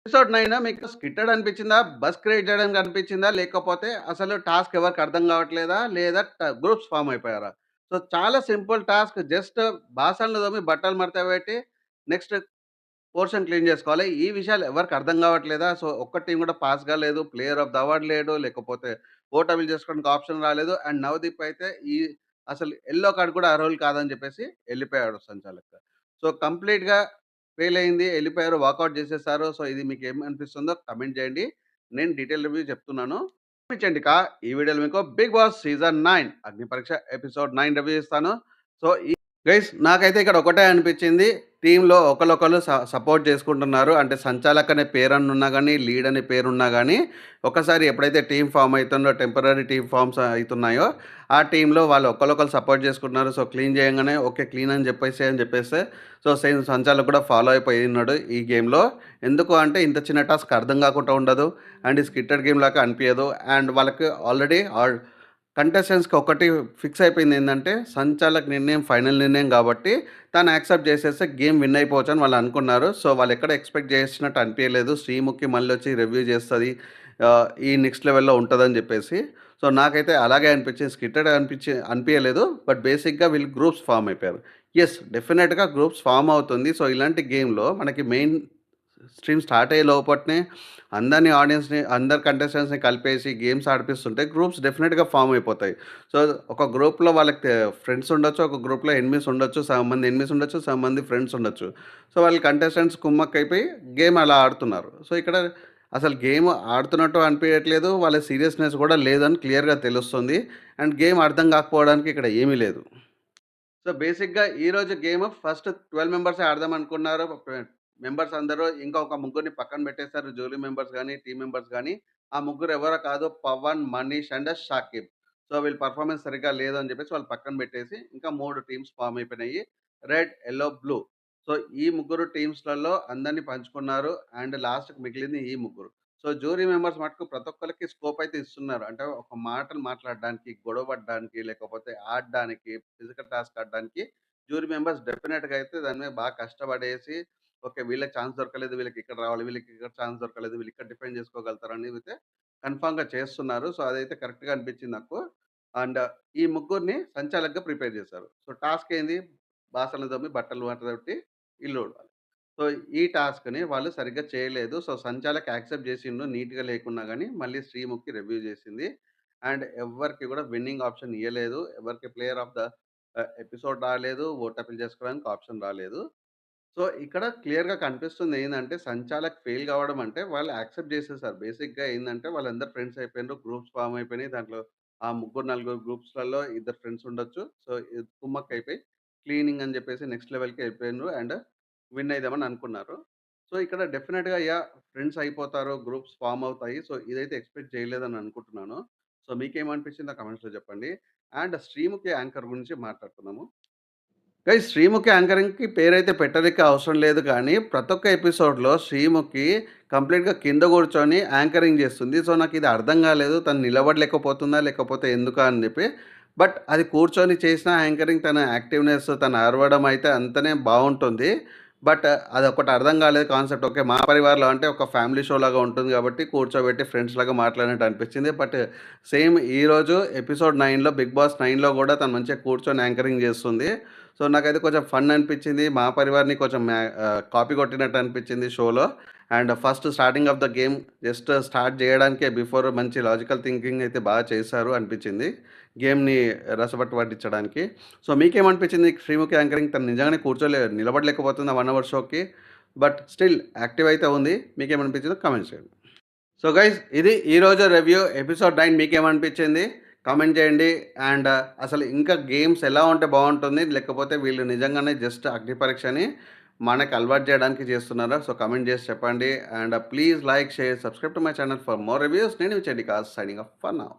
Episode 9 మీకు స్కిట్టెడ్ అనిపించిందా? Buzz create చేయడానికి అనిపించిందా? లేకపోతే అసలు టాస్క్ ఎవరికి అర్థం కావట్లేదా? లేదా గ్రూప్స్ ఫార్మ్ అయిపోయారా? సో, చాలా సింపుల్ టాస్క్. జస్ట్ బాసన్లు తోమి, బట్టలు మడతపెట్టి నెక్స్ట్ పోర్షన్ క్లీన్ చేసుకోవాలి. ఈ విషయాలు ఎవరికి అర్థం కావట్లేదా? సో, ఒక్క టీమ్ కూడా పాస్ కాలేదు. ప్లేయర్ ఆఫ్ ద అవార్డ్ లేడు. లేకపోతే ఓటమిలు చేసుకోవడానికి ఆప్షన్ రాలేదు. అండ్ నవదీప్ అయితే అసలు యెల్లో కార్డ్ కూడా అర్హులు కాదని చెప్పేసి ఎళ్ళిపోయాడు సంచాలక్. సో, కంప్లీట్‌గా ఫెయిల్ అయింది. ఎళ్ళిపోయారు. వాకౌట్ చేసేసారు. సో, ఇది మీకేమనిపిస్తుందో కామెంట్ చేయండి. నేను డీటెయిల్ రివ్యూ చెప్తున్నాను. చూపించండి ఈ వీడియోలో మీకు 'బిగ్ బాస్' సీజన్ 9 అగ్ని పరీక్ష ఎపిసోడ్ 9 రివ్యూ ఇస్తాను. సో, గైస్ నాకైతే ఇక్కడ ఒకటే అనిపించింది. టీమ్‌లో ఒకళ్ళొకళ్ళు సపోర్ట్ చేసుకుంటున్నారు. అంటే సంచాలక్ అనే పేరన్నున్నా గాని, లీడ్ అనే పేరున్నా గాని, ఒకసారి ఎప్పుడైతే టీమ్ ఫార్మ్ అయితుందో, టెంపరరీ టీమ్ ఫార్మ్స్ అయితున్నాయో, ఆ టీమ్‌లో వాళ్ళు ఒకళ్ళొకళ్ళు సపోర్ట్ చేసుకుంటున్నారు. సో, క్లీన్ చేయంగానే ఓకే. క్లీన్ అని చెప్పేస్తే సో, సేమ్ సంచాలక్ కూడా ఫాలో అయిపోయిన్నాడు ఈ గేమ్‌లో. ఎందుకు అంటే ఇంత చిన్న టాస్క్ అర్థం కాకుండా ఉండదు. అండ్ ఈ స్కిట్టెడ్ గేమ్ లాగా అనిపియదు. అండ్ వాళ్ళకి ఆల్రెడీ కంటెస్టెంట్స్‌కి ఒకటి ఫిక్స్ అయిపోయింది ఏందంటే, సంచాలక్ నిర్ణయం ఫైనల్ నిర్ణయం కాబట్టి, తను యాక్సెప్ట్ చేసేస్తే గేమ్ విన్ అయిపోవచ్చని వాళ్ళు అనుకున్నారు. సో, వాళ్ళెక్కడ ఎక్స్‌పెక్ట్ చేసినట్టు అనిపియలేదు. శ్రీముఖి మళ్ళొచ్చి రివ్యూ చేస్తది. ఈ నెక్స్ట్ లెవెల్‌లో ఉంటదని చెప్పేసి. సో, నాకైతే అలాగే అనిపించింది. స్కిట్టెడ్ అనిపియలేదు. బట్ బేసిక్‌గా వీళ్ళు గ్రూప్స్ ఫార్మ్ అయిపోయారు. యెస్, డెఫినెట్‌గా గ్రూప్స్ ఫార్మ్ అవుతుంది. సో, ఇలాంటి గేమ్‌లో మనకి మెయిన్ స్ట్రీమ్ స్టార్ట్ అయ్యే లోపట్నే అందరి కంటెస్టెంట్స్‌ని కలిపేసి గేమ్స్ ఆడిపిస్తుంటే గ్రూప్స్ డెఫినిట్‌గా ఫార్మ్ అయిపోతాయి. సో, ఒక గ్రూప్‌లో వాళ్ళకి ఫ్రెండ్స్ ఉండొచ్చు. ఒక గ్రూప్‌లో ఎనిమీస్ ఉండొచ్చు. సగం మంది ఎనిమీస్ ఉండొచ్చు. సగం మంది ఫ్రెండ్స్ ఉండొచ్చు. సో, వాళ్ళు కంటెస్టెంట్స్ కుమ్మక్కయిపోయి గేమ్ అలా ఆడుతున్నారు. సో, ఇక్కడ అసలు గేమ్ ఆడుతున్నట్టు అనిపియట్లేదు. వాళ్ళ సీరియస్‌నెస్ కూడా లేదని క్లియర్‌గా తెలుస్తుంది. అండ్ గేమ్ అర్థం కాకపోవడానికి ఇక్కడ ఏమీ లేదు. సో, బేసిక్‌గా ఈరోజు గేమ్ ఫస్ట్ 12 మెంబర్సే ఆడదామనుకున్నారు. మెంబర్స్ అందరూ ఇంకొక ముగ్గురిని పక్కన పెట్టేసారు. జ్యూరీ మెంబర్స్ గాని, టీమ్ మెంబర్స్ గాని. ఆ ముగ్గురు ఎవరో కాదు, పవన్, మనీష్ అండ్ షాకిబ్. సో, వీళ్ళ పెర్ఫార్మన్స్ సరిగ్గా లేదు అని చెప్పేసి వాళ్ళు పక్కన పెట్టేసి ఇంకా 3 టీమ్స్ ఫార్మ్ అయిపోయినాయి. Red, yellow, blue. సో, ఈ ముగ్గురు టీమ్స్‌లలో అందరిని పంచుకున్నారు. అండ్ లాస్ట్‌కి మిగిలింది ఈ ముగ్గురు. సో, జ్యూరీ మెంబర్స్ మటుకు ప్రతి ఒక్కళ్ళకి స్కోప్ అయితే ఇస్తున్నారు. అంటే ఒక మాటలు మాట్లాడడానికి, గొడవ పడడానికి, లేకపోతే ఆడడానికి, ఫిజికల్ టాస్క్ ఆడడానికి జ్యూరీ మెంబర్స్ డెఫినిట్‌గా అయితే దాని మీద బాగా కష్టపడేసి, ఓకే. వీళ్ళకి ఛాన్స్ దొరకలేదు. వీళ్ళకి ఇక్కడ రావాలి. వీళ్ళకి ఇక్కడ ఛాన్స్ దొరకలేదు. వీళ్ళు ఇక్కడ డిఫెండ్ చేసుకోగలుగుతారు అనేది అయితే కన్ఫర్మ్‌గా చేస్తున్నారు. సో, అదైతే కరెక్ట్‌గా అనిపించింది నాకు. అండ్ ఈ ముగ్గురిని సంచాలకుగా ప్రిపేర్ చేశారు. సో, టాస్క్ ఏంది? బాసనలు తోమి, బట్టలు మడతపెట్టి, ఇల్లు ఊడవాలి. సో, ఈ టాస్క్‌ని వాళ్ళు సరిగ్గా చేయలేదు. సో, సంచాలక్ యాక్సెప్ట్ చేసిండు నీట్‌గా లేకున్నా గాని, మళ్ళీ శ్రీముఖి రివ్యూ చేసింది. అండ్ ఎవ్వరికీ కూడా విన్నింగ్ ఆప్షన్ ఇయ్యలేదు. ఎవరికీ ప్లేయర్ ఆఫ్ ద ఎపిసోడ్ రాలేదు. ఓట్ అప్పీల్ చేసుకోవడానికి ఆప్షన్ రాలేదు. సో, ఇక్కడ క్లియర్‌గా కనిపిస్తుంది ఏందంటే, సంచాలక్ ఫెయిల్ కావడం అంటే వాళ్ళు యాక్సెప్ట్ చేసేసారు. బేసిక్‌గా ఏందంటే, వాళ్ళందరూ ఫ్రెండ్స్ అయిపోయిండ్రు. గ్రూప్స్ ఫార్మ్ అయిపోయినాయి. దాంట్లో ఆ ముగ్గురు, నలుగురు గ్రూప్స్‌లలో ఇద్దరు ఫ్రెండ్స్ ఉండొచ్చు. సో, కుమ్మక్కయిపోయి క్లీనింగ్ అని చెప్పేసి నెక్స్ట్ లెవెల్‌కి వెళ్ళిపోయిండ్రు. అండ్ విన్ అయిదామని అనుకున్నారు. సో, ఇక్కడ డెఫినిట్‌గా ఫ్రెండ్స్ అయిపోతారు. గ్రూప్స్ ఫార్మ్ అవుతాయి. సో, ఇదైతే ఎక్స్‌పెక్ట్ చేయలేదని అనుకుంటున్నాను. సో, మీకేమనిపించిందో కామెంట్స్‌లో చెప్పండి. అండ్ శ్రీముఖి యాంకర్ గురించి మాట్లాడుతున్నాము. గైస్, శ్రీముఖి యాంకరింగ్‌కి పేరైతే పెట్టడానికి అవసరం లేదు కానీ, ప్రతి ఒక్క ఎపిసోడ్‌లో శ్రీముఖి కంప్లీట్‌గా కింద కూర్చొని యాంకరింగ్ చేస్తుంది. సో, నాకిది అర్థం కాలేదు. తను నిలబడలేకపోతుందా? లేకపోతే ఎందుకా అని చెప్పి. బట్ అది కూర్చొని చేసిన యాంకరింగ్, తన యాక్టివ్‌నెస్, తను అరవడం అయితే అంతనే బావుంటుంది. బట్ అదొకటి అర్థం కాలేదు కాన్సెప్ట్. ఓకే. మా పరివార్‌లో అంటే ఒక ఫ్యామిలీ షో లాగా ఉంటుంది కాబట్టి కూర్చోబెట్టి ఫ్రెండ్స్‌లాగా మాట్లాడినట్టు అనిపించింది. బట్ సేమ్ ఈరోజు ఎపిసోడ్ 9లో 'బిగ్ బాస్ 9లో' కూడా తను మంచిగా కూర్చొని యాంకరింగ్ చేస్తుంది. సో, నాకైతే కొంచెం ఫన్ అనిపించింది. మా పరివార్‌ని కొంచెం కాపీ కొట్టినట్టు అనిపించింది షోలో. And first starting of the game just start చేయడానికే బిఫోర్ మంచి లాజికల్ థింకింగ్ అయితే బాగా చేశారు అనిపించింది. గేమ్‌ని రసపట్టు పట్టించడానికి. సో, మీకేమనిపించింది? శ్రీముఖి యాంకరింగ్ తను నిజంగానే నిలబడలేకపోతుంది ఆ 1 అవర్ షోకి. బట్ స్టిల్ యాక్టివ్ అయితే ఉంది. మీకేమనిపించిందో కామెంట్ చేయండి. సో గైస్, ఇది ఈరోజు రివ్యూ ఎపిసోడ్ 9 మీకేమనిపించింది? కామెంట్ చేయండి. అండ్ అసలు ఇంకా గేమ్స్ ఎలా ఉంటే బావుంటుంది? లేకపోతే వీళ్ళు నిజంగానే జస్ట్ అగ్ని పరీక్షని మనకు అలవాటు చేయడానికి చేస్తున్నారా? సో, కామెంట్ చేసి చెప్పండి. And please like, share, subscribe to my channel for more reviews. నేను మీ చెడ్డికాస్ సైనింగ్ ఆఫ్ ఫర్ నౌ.